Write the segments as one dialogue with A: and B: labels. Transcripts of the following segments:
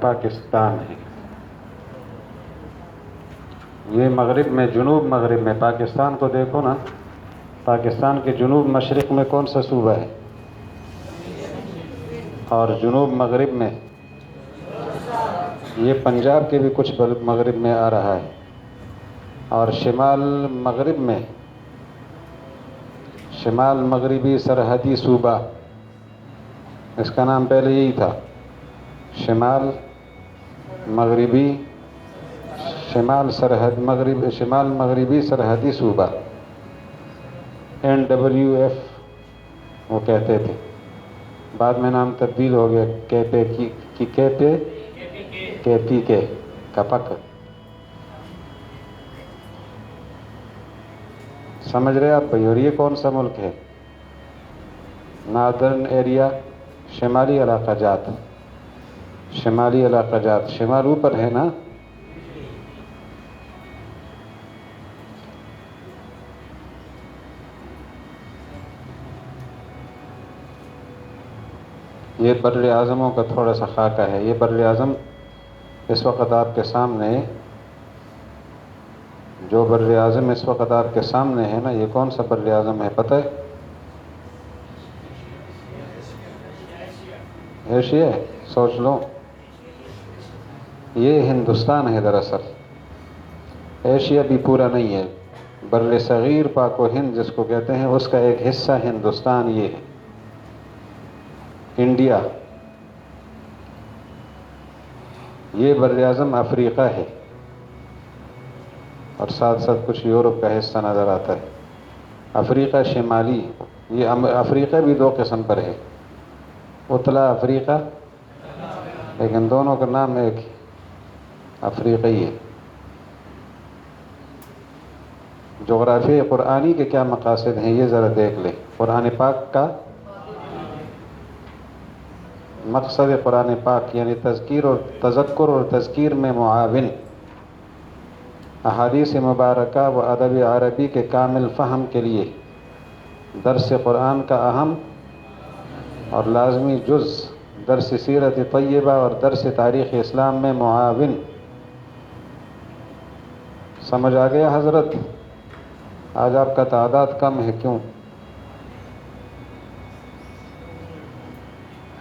A: پاکستان ہے. یہ مغرب میں، جنوب مغرب میں، پاکستان کو دیکھو نا، پاکستان کے جنوب مشرق میں کون سا صوبہ ہے؟ اور جنوب مغرب میں یہ پنجاب کے بھی کچھ مغرب میں آ رہا ہے. اور شمال مغرب میں، شمال مغربی سرحدی صوبہ، اس کا نام پہلے یہی تھا، شمال مغربی، شمال مغربی سرحدی صوبہ، NWF وہ کہتے تھے. بعد میں نام تبدیل ہو گیا KPK کپک. سمجھ رہے آپ بھائی؟ اور یہ کون سا ملک ہے؟ ناردرن ایریا، شمالی علاقہ جات، شمالی علاقہ جات، شمال اوپر ہے نا. یہ بر اعظموں کا تھوڑا سا خاکہ ہے. یہ بر اعظم اس وقت آپ کے سامنے، جو بر اعظم اس وقت آپ کے سامنے ہے نا، یہ کون سا بر اعظم ہے پتہ ہے؟ ایشیا ہے. سوچ لو، یہ ہندوستان ہے دراصل. ایشیا بھی پورا نہیں ہے. بر صغیر پاک و ہند جس کو کہتے ہیں، اس کا ایک حصہ ہندوستان یہ ہے، انڈیا. یہ بر اعظم افریقہ ہے، اور ساتھ ساتھ کچھ یورپ کا حصہ نظر آتا ہے. افریقہ شمالی، یہ افریقہ بھی دو قسم پر ہے، اتلا افریقہ، لیکن دونوں کا نام ایک افریقی ہے. جغرافیہ قرآنی کے کیا مقاصد ہیں یہ ذرا دیکھ لیں. قرآن پاک کا مقصد، قرآن پاک یعنی تذکیر اور تذکر اور تذکیر میں معاون، احادیث مبارکہ و ادب عربی کے کامل فہم کے لیے درس قرآن کا اہم اور لازمی جز، درس سیرت طیبہ اور درس تاریخ اسلام میں معاون. سمجھ آ گیا حضرت؟ آج آپ کا تعداد کم ہے، کیوں؟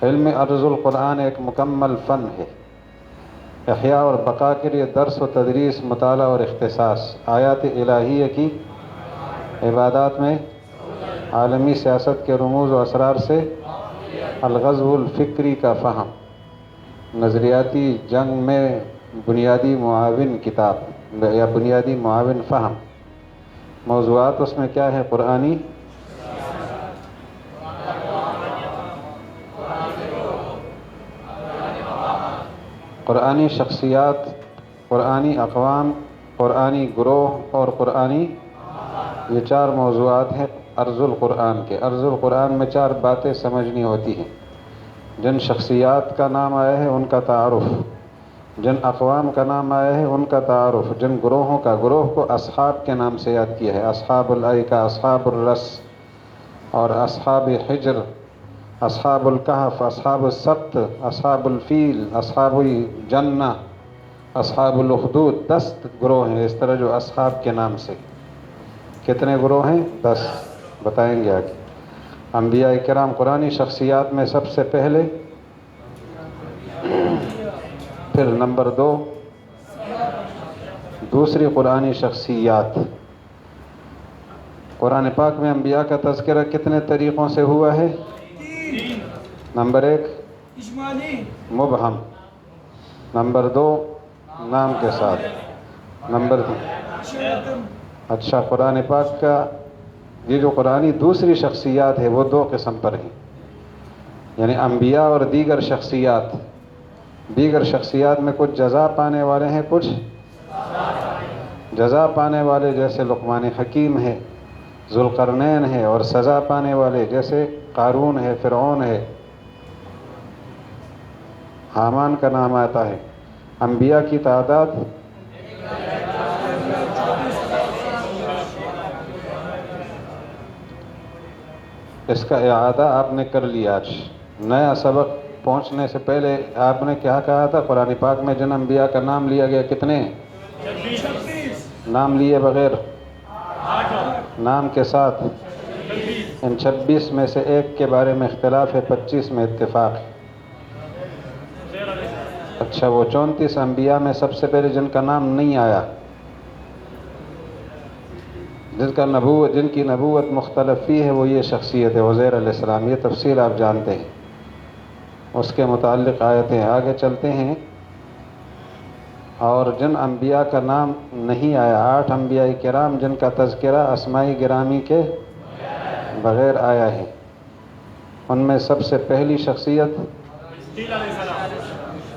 A: علم عرض القرآن ایک مکمل فن ہے. احیاء اور بقا کے لیے درس و تدریس، مطالعہ اور اختصاص، آیات الہیہ کی عبادات میں عالمی سیاست کے رموز و اسرار سے الغزو الفکری کا فہم، نظریاتی جنگ میں بنیادی معاون کتاب یا بنیادی معاون فہم. موضوعات اس میں کیا ہے؟ قرآنی قرآنی شخصیات، قرآنی اقوام، قرآنی گروہ اور قرآنی، یہ چار موضوعات ہیں عرض القرآن کے. عرض القرآن میں چار باتیں سمجھنی ہوتی ہیں. جن شخصیات کا نام آیا ہے ان کا تعارف، جن اقوام کا نام آیا ہے ان کا تعارف، جن گروہوں کا، گروہ کو اصحاب کے نام سے یاد کیا ہے، اصحاب الایکہ، اصحاب الرس اور اصحاب حجر، اصحاب الکہف، اصحاب السبت، اصحاب الفیل، اصحاب الجنہ، اصحاب الاخدود. 10 گروہ ہیں اس طرح جو اصحاب کے نام سے. کتنے گروہ ہیں؟ 10. بتائیں گے آگے. انبیاء کرام قرآنی شخصیات میں سب سے پہلے، پھر نمبر 2 دوسری قرآنی شخصیات. قرآن پاک میں انبیاء کا تذکرہ کتنے طریقوں سے ہوا ہے؟ نمبر 1 مبہم، نمبر 2 نام کے ساتھ، نمبر 3 اچھا. قرآن پاک کا یہ جو قرآنی دوسری شخصیات ہے وہ 2 قسم پر ہیں، یعنی انبیاء اور دیگر شخصیات. دیگر شخصیات میں کچھ جزا پانے والے ہیں، کچھ جزا پانے والے جیسے لقمان حکیم ہے، ذوالقرنین ہے، اور سزا پانے والے جیسے قارون ہے، فرعون ہے، حامان کا نام آتا ہے. انبیاء کی تعداد اس کا اعادہ آپ نے کر لیا. آج نیا سبق پہنچنے سے پہلے آپ نے کیا کہا تھا؟ قرآن پاک میں جن انبیاء کا نام لیا گیا کتنے؟ نام لیے بغیر، نام کے ساتھ؟ ان 26 میں سے ایک کے بارے میں اختلاف ہے، 25 میں اتفاق ہے۔ اچھا، وہ 34 انبیاء میں سب سے پہلے جن کا نام نہیں آیا، جن کی نبوت مختلف فی ہے، وہ یہ شخصیت ہے عزیر علیہ السلام۔ یہ تفصیل آپ جانتے ہیں، اس کے متعلق آیتیں آگے چلتے ہیں۔ اور جن انبیاء کا نام نہیں آیا، 8 انبیاء کرام جن کا تذکرہ اسماء گرامی کے بغیر آیا ہے، ان میں سب سے پہلی شخصیت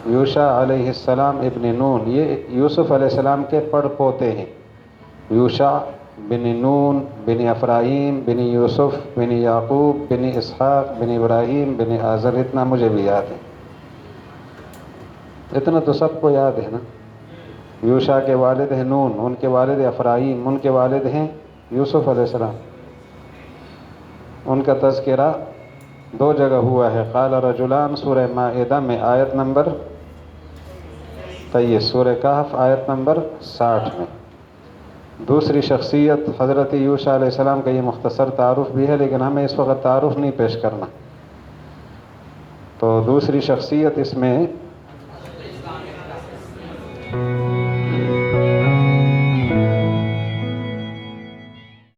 A: یوشع علیہ السلام ابن نون۔ یہ یوسف علیہ السلام کے پڑ پوتے ہیں، یوشع بن نون بن افراہیم بن یوسف بن یعقوب بن اسحاق بن ابراہیم بن آزر۔ اتنا مجھے بھی یاد ہے، اتنا تو سب کو یاد ہے نا۔ یوشع کے والد ہیں نون، ان کے والد افراہیم، ان کے والد ہیں یوسف علیہ السلام۔ ان کا تذکرہ 2 جگہ ہوا ہے، قال رجلان سورہ مائدہ میں آیت نمبر 23، سورہ کہف آیت نمبر 60 میں۔ دوسری شخصیت حضرت یوشع علیہ السلام کا یہ مختصر تعارف بھی ہے، لیکن ہمیں اس وقت تعارف نہیں پیش کرنا۔ تو دوسری شخصیت اس میں